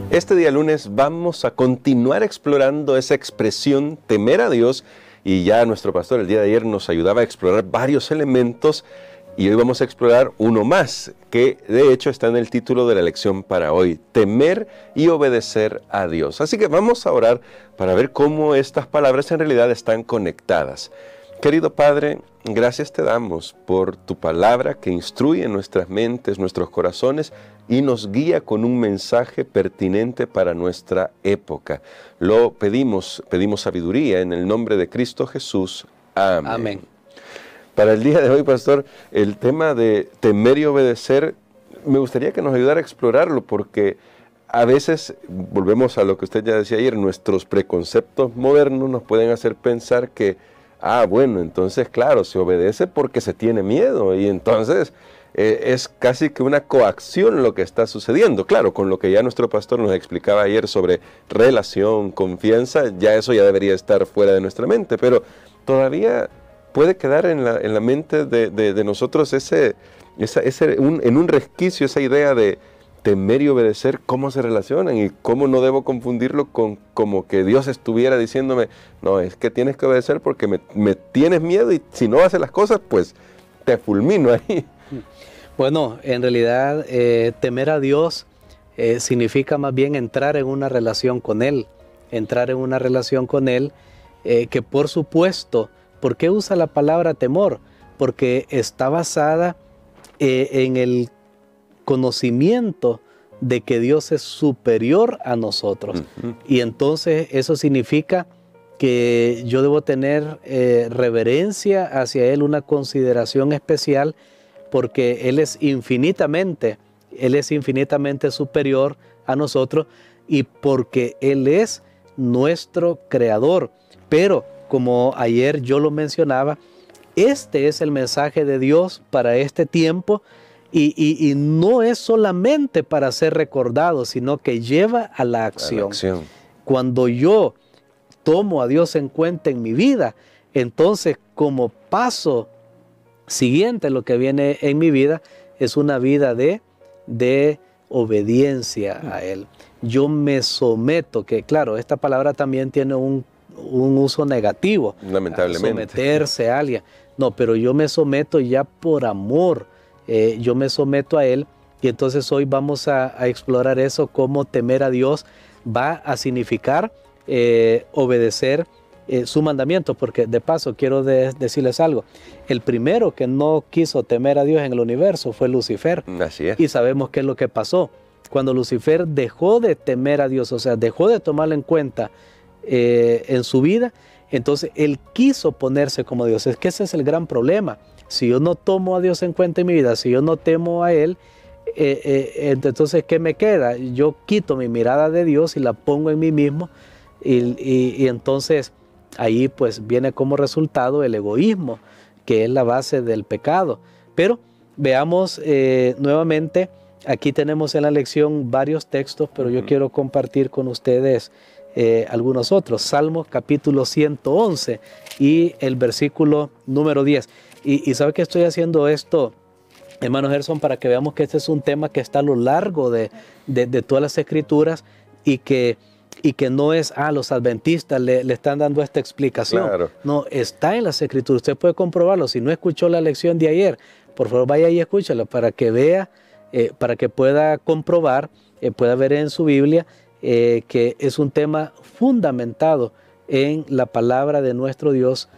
Este día lunes vamos a continuar explorando esa expresión temer a Dios, y ya nuestro pastor el día de ayer nos ayudaba a explorar varios elementos, y hoy vamos a explorar uno más, que de hecho está en el título de la lección para hoy: temer y obedecer a Dios. Así que vamos a orar para ver cómo estas palabras en realidad están conectadas. Querido Padre, gracias te damos por tu palabra que instruye nuestras mentes, nuestros corazones, y nos guía con un mensaje pertinente para nuestra época. Lo pedimos sabiduría en el nombre de Cristo Jesús. Amén. Amén. Para el día de hoy, pastor, el tema de temer y obedecer, me gustaría que nos ayudara a explorarlo, porque a veces, volvemos a lo que usted ya decía ayer, nuestros preconceptos modernos nos pueden hacer pensar que, bueno, entonces claro, se obedece porque se tiene miedo, y entonces es casi que una coacción lo que está sucediendo. Claro, con lo que ya nuestro pastor nos explicaba ayer sobre relación, confianza, ya eso ya debería estar fuera de nuestra mente, pero todavía puede quedar en la mente de nosotros en un resquicio esa idea de temer y obedecer, cómo se relacionan, y cómo no debo confundirlo con como que Dios estuviera diciéndome, no, es que tienes que obedecer porque me tienes miedo, y si no haces las cosas, pues te fulmino ahí. Bueno, en realidad temer a Dios significa más bien entrar en una relación con Él, que por supuesto, ¿por qué usa la palabra temor? Porque está basada en el conocimiento de que Dios es superior a nosotros. Y entonces eso significa que yo debo tener reverencia hacia Él, una consideración especial, porque Él es infinitamente superior a nosotros, y porque Él es nuestro creador. Pero como ayer yo lo mencionaba, este es el mensaje de Dios para este tiempo, y no es solamente para ser recordado, sino que lleva a la acción. Cuando yo tomo a Dios en cuenta en mi vida, entonces como paso siguiente lo que viene en mi vida es una vida de obediencia a Él. Yo me someto, que claro, esta palabra también tiene un uso negativo. Lamentablemente. Someterse a alguien. No, pero yo me someto ya por amor. Yo me someto a Él, y entonces hoy vamos a explorar eso, cómo temer a Dios va a significar obedecer su mandamiento, porque de paso quiero decirles algo. El primero que no quiso temer a Dios en el universo fue Lucifer. Así es. Y sabemos qué es lo que pasó. Cuando Lucifer dejó de temer a Dios, o sea, dejó de tomarlo en cuenta en su vida, entonces él quiso ponerse como Dios. Es que ese es el gran problema. Si yo no tomo a Dios en cuenta en mi vida, si yo no temo a Él, entonces ¿qué me queda? Yo quito mi mirada de Dios y la pongo en mí mismo, y entonces ahí pues viene como resultado el egoísmo, que es la base del pecado. Pero veamos nuevamente, aquí tenemos en la lección varios textos, pero yo quiero compartir con ustedes algunos otros. Salmos capítulo 111 y el versículo número 10. Y ¿sabe que estoy haciendo esto, hermano Gerson? Para que veamos que este es un tema que está a lo largo de todas las escrituras, y que no es, los adventistas le están dando esta explicación. Claro. No, está en las escrituras. Usted puede comprobarlo. Si no escuchó la lección de ayer, por favor vaya y escúchela para que vea, para que pueda comprobar, pueda ver en su Biblia que es un tema fundamentado en la palabra de nuestro Dios,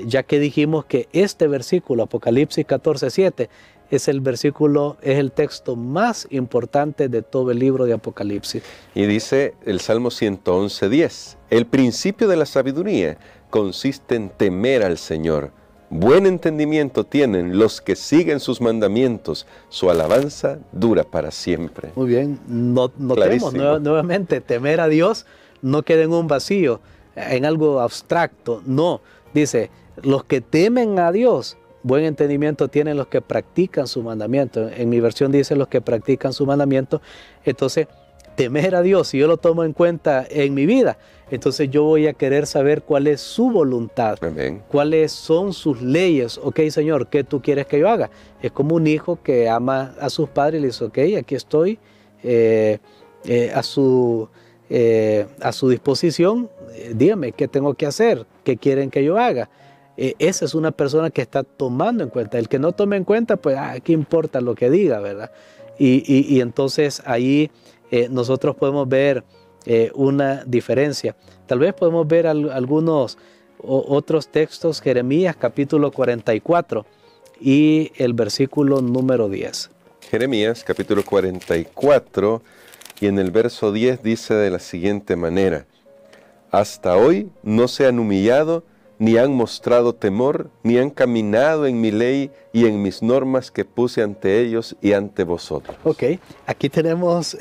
ya que dijimos que este versículo, Apocalipsis 14:7, es el texto más importante de todo el libro de Apocalipsis. Y dice el Salmo 111:10, el principio de la sabiduría consiste en temer al Señor. Buen entendimiento tienen los que siguen sus mandamientos, su alabanza dura para siempre. Muy bien, notemos nuevamente, temer a Dios no queda en un vacío, en algo abstracto, no. Dice, los que temen a Dios, buen entendimiento tienen los que practican su mandamiento. En mi versión dice los que practican su mandamiento. Entonces, temer a Dios, si yo lo tomo en cuenta en mi vida, entonces yo voy a querer saber cuál es su voluntad, Amén. cuáles son sus leyes. Ok, Señor, ¿qué tú quieres que yo haga? Es como un hijo que ama a sus padres y le dice, ok, aquí estoy a su disposición, dígame qué tengo que hacer, qué quieren que yo haga. Esa es una persona que está tomando en cuenta. El que no tome en cuenta, pues, ¿qué importa lo que diga, verdad? Y entonces ahí nosotros podemos ver una diferencia. Tal vez podemos ver algunos otros textos, Jeremías capítulo 44 y el versículo número 10. Jeremías capítulo 44 y en el verso 10 dice de la siguiente manera: hasta hoy no se han humillado, ni han mostrado temor, ni han caminado en mi ley y en mis normas que puse ante ellos y ante vosotros. Ok, aquí tenemos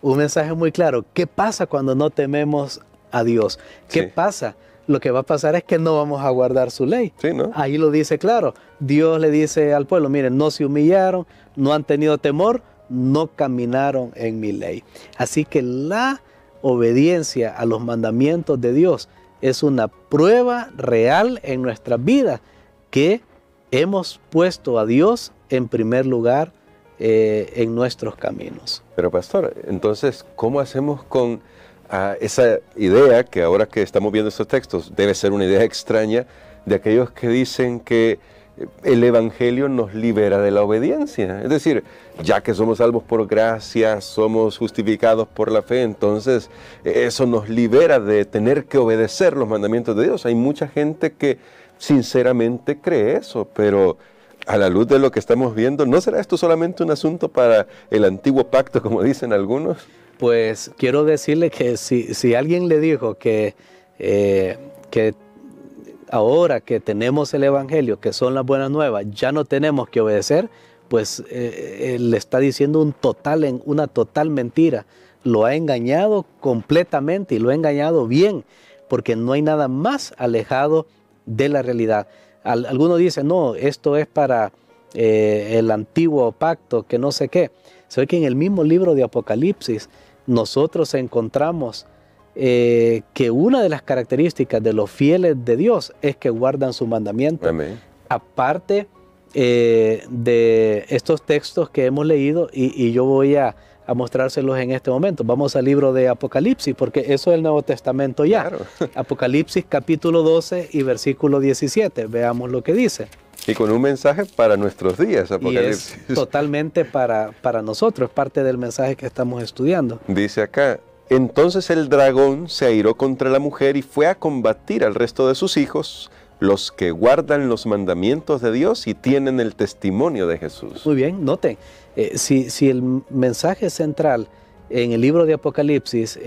un mensaje muy claro. ¿Qué pasa cuando no tememos a Dios? ¿Qué pasa? Lo que va a pasar es que no vamos a guardar su ley. Sí, ¿no? Ahí lo dice claro. Dios le dice al pueblo, miren, no se humillaron, no han tenido temor, no caminaron en mi ley. Así que la obediencia a los mandamientos de Dios es una prueba real en nuestras vidas que hemos puesto a Dios en primer lugar en nuestros caminos. Pero pastor, entonces, ¿cómo hacemos con esa idea que ahora que estamos viendo estos textos debe ser una idea extraña de aquellos que dicen que el Evangelio nos libera de la obediencia? Es decir, ya que somos salvos por gracia, somos justificados por la fe, entonces eso nos libera de tener que obedecer los mandamientos de Dios. Hay mucha gente que sinceramente cree eso, pero a la luz de lo que estamos viendo, ¿no será esto solamente un asunto para el antiguo pacto, como dicen algunos? Pues quiero decirle que si alguien le dijo que ahora que tenemos el Evangelio, que son las buenas nuevas, ya no tenemos que obedecer, pues le está diciendo una total mentira. Lo ha engañado completamente y lo ha engañado bien, porque no hay nada más alejado de la realidad. Algunos dicen, no, esto es para el antiguo pacto, que no sé qué. Se ve que en el mismo libro de Apocalipsis nosotros encontramos que una de las características de los fieles de Dios es que guardan su mandamiento. Amén. Aparte de estos textos que hemos leído, y yo voy a mostrárselos en este momento. Vamos al libro de Apocalipsis, porque eso es el Nuevo Testamento ya. Claro. Apocalipsis capítulo 12 y versículo 17. Veamos lo que dice. Y con un mensaje para nuestros días, Apocalipsis. Y es totalmente para nosotros, es parte del mensaje que estamos estudiando. Dice acá: entonces el dragón se airó contra la mujer y fue a combatir al resto de sus hijos, los que guardan los mandamientos de Dios y tienen el testimonio de Jesús. Muy bien, noten, si el mensaje central en el libro de Apocalipsis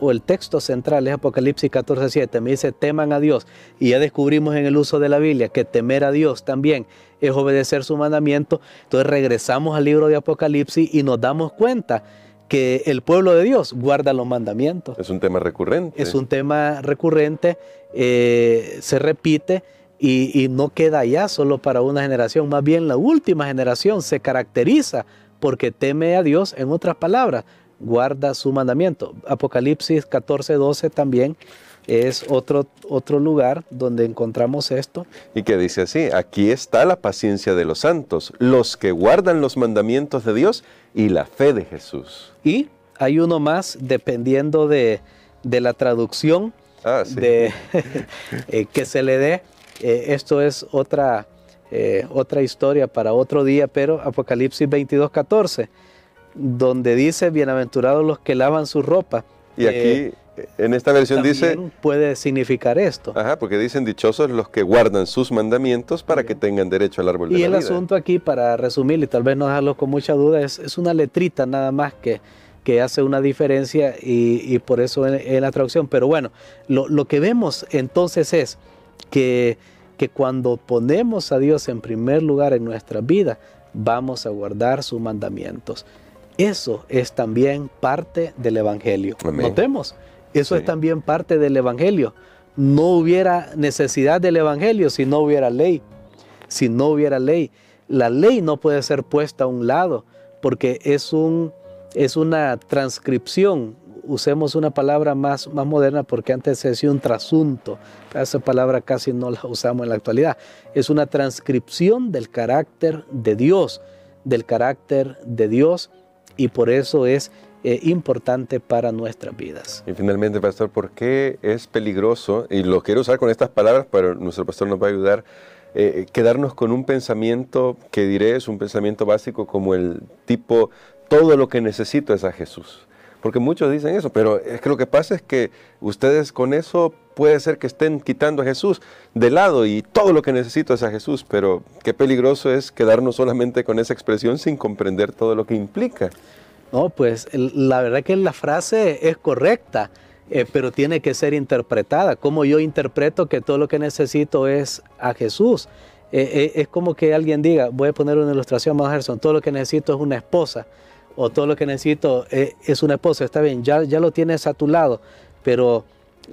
o el texto central es Apocalipsis 14:7, me dice teman a Dios, y ya descubrimos en el uso de la Biblia que temer a Dios también es obedecer su mandamiento. Entonces regresamos al libro de Apocalipsis y nos damos cuenta que el pueblo de Dios guarda los mandamientos. Es un tema recurrente. Es un tema recurrente, se repite y no queda ya solo para una generación. Más bien la última generación se caracteriza porque teme a Dios. En otras palabras, guarda su mandamiento. Apocalipsis 14:12 también es otro lugar donde encontramos esto. Y que dice así: aquí está la paciencia de los santos, los que guardan los mandamientos de Dios y la fe de Jesús. Y hay uno más, dependiendo de la traducción que se le dé. Esto es otra historia para otro día, pero Apocalipsis 22:14, donde dice, bienaventurados los que lavan su ropa. Y aquí, en esta versión dice... puede significar esto. Ajá, porque dicen dichosos los que guardan sus mandamientos para que tengan derecho al árbol de la vida. Y el asunto aquí, para resumir, y tal vez no dejarlo con mucha duda, es una letrita nada más que hace una diferencia y por eso en la traducción. Pero bueno, lo que vemos entonces es que cuando ponemos a Dios en primer lugar en nuestra vida, vamos a guardar sus mandamientos. Eso es también parte del Evangelio. Amén. Notemos, eso es también parte del Evangelio. No hubiera necesidad del Evangelio si no hubiera ley. Si no hubiera ley, la ley no puede ser puesta a un lado porque es un es una transcripción. Usemos una palabra más moderna porque antes se decía un trasunto. Esa palabra casi no la usamos en la actualidad. Es una transcripción del carácter de Dios, y por eso es importante para nuestras vidas. Y finalmente, pastor, ¿por qué es peligroso? Y lo quiero usar con estas palabras, pero nuestro pastor nos va a ayudar. Quedarnos con un pensamiento que diré es un pensamiento básico como el tipo, todo lo que necesito es a Jesús. Porque muchos dicen eso, pero es que lo que pasa es que ustedes con eso puede ser que estén quitando a Jesús de lado y todo lo que necesito es a Jesús, pero qué peligroso es quedarnos solamente con esa expresión sin comprender todo lo que implica. No, pues la verdad que la frase es correcta, pero tiene que ser interpretada. Como yo interpreto que todo lo que necesito es a Jesús. Es como que alguien diga, voy a poner una ilustración más, Gerson, todo lo que necesito es una esposa. O todo lo que necesito es una esposa. Está bien, ya lo tienes a tu lado, pero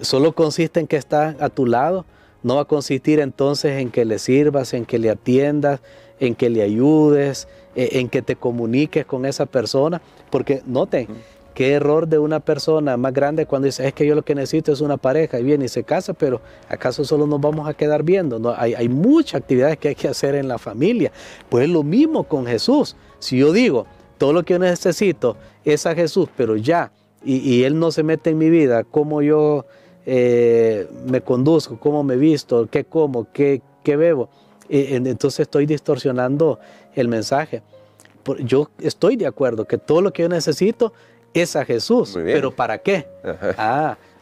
solo consiste en que está a tu lado. No va a consistir entonces en que le sirvas, en que le atiendas, en que le ayudes, en que te comuniques con esa persona. Porque noten, qué error de una persona más grande cuando dice, es que yo lo que necesito es una pareja, y viene y se casa, pero ¿acaso solo nos vamos a quedar viendo? No, hay muchas actividades que hay que hacer en la familia. Pues es lo mismo con Jesús. Si yo digo, todo lo que yo necesito es a Jesús, pero ya, y Él no se mete en mi vida, cómo yo me conduzco, cómo me visto, qué como, qué bebo, entonces estoy distorsionando el mensaje. Yo estoy de acuerdo que todo lo que yo necesito es a Jesús, pero ¿para qué?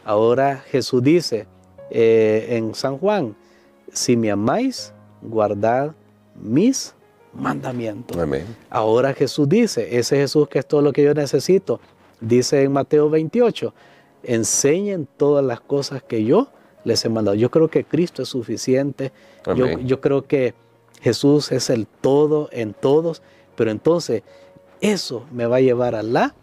Ahora Jesús dice en San Juan, si me amáis, guardad mis mandamientos. Amén. Ahora Jesús dice, ese Jesús que es todo lo que yo necesito, dice en Mateo 28, enseñen todas las cosas que yo les he mandado. Yo creo que Cristo es suficiente. Yo creo que Jesús es el todo en todos, pero entonces eso me va a llevar a la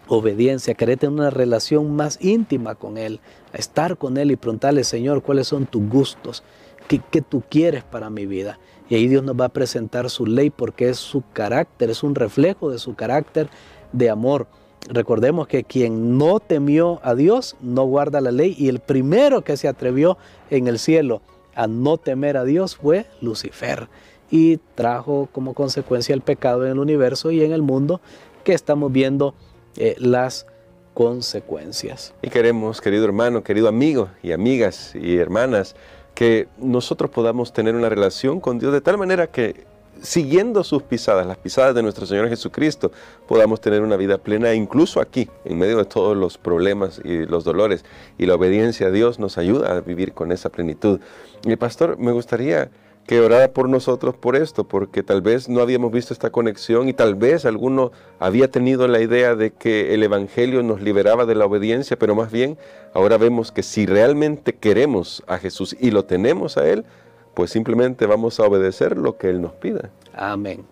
obediencia, a querer tener una relación más íntima con Él, a estar con Él y preguntarle, Señor, ¿cuáles son tus gustos? ¿Qué tú quieres para mi vida? Y ahí Dios nos va a presentar su ley porque es su carácter, es un reflejo de su carácter de amor. Recordemos que quien no temió a Dios no guarda la ley, y el primero que se atrevió en el cielo a no temer a Dios fue Lucifer, y trajo como consecuencia el pecado en el universo y en el mundo, que estamos viendo las consecuencias. Y queremos, querido hermano, querido amigo y amigas y hermanas, que nosotros podamos tener una relación con Dios de tal manera que, siguiendo sus pisadas, las pisadas de nuestro Señor Jesucristo, podamos tener una vida plena, incluso aquí, en medio de todos los problemas y los dolores. Y la obediencia a Dios nos ayuda a vivir con esa plenitud. Y pastor, me gustaría que orara por nosotros por esto, porque tal vez no habíamos visto esta conexión y tal vez alguno había tenido la idea de que el Evangelio nos liberaba de la obediencia, pero más bien ahora vemos que si realmente queremos a Jesús y lo tenemos a Él, pues simplemente vamos a obedecer lo que Él nos pida. Amén.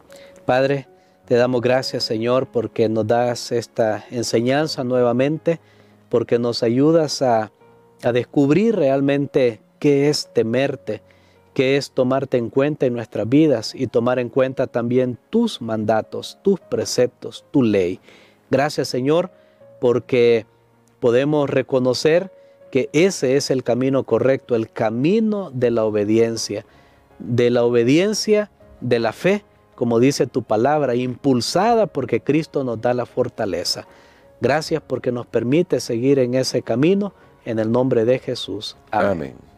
Padre, te damos gracias, Señor, porque nos das esta enseñanza nuevamente, porque nos ayudas a descubrir realmente qué es temerte, qué es tomarte en cuenta en nuestras vidas y tomar en cuenta también tus mandatos, tus preceptos, tu ley. Gracias, Señor, porque podemos reconocer que ese es el camino correcto, el camino de la obediencia, de la fe, como dice tu palabra, impulsada porque Cristo nos da la fortaleza. Gracias porque nos permite seguir en ese camino, en el nombre de Jesús. Amén. Amén.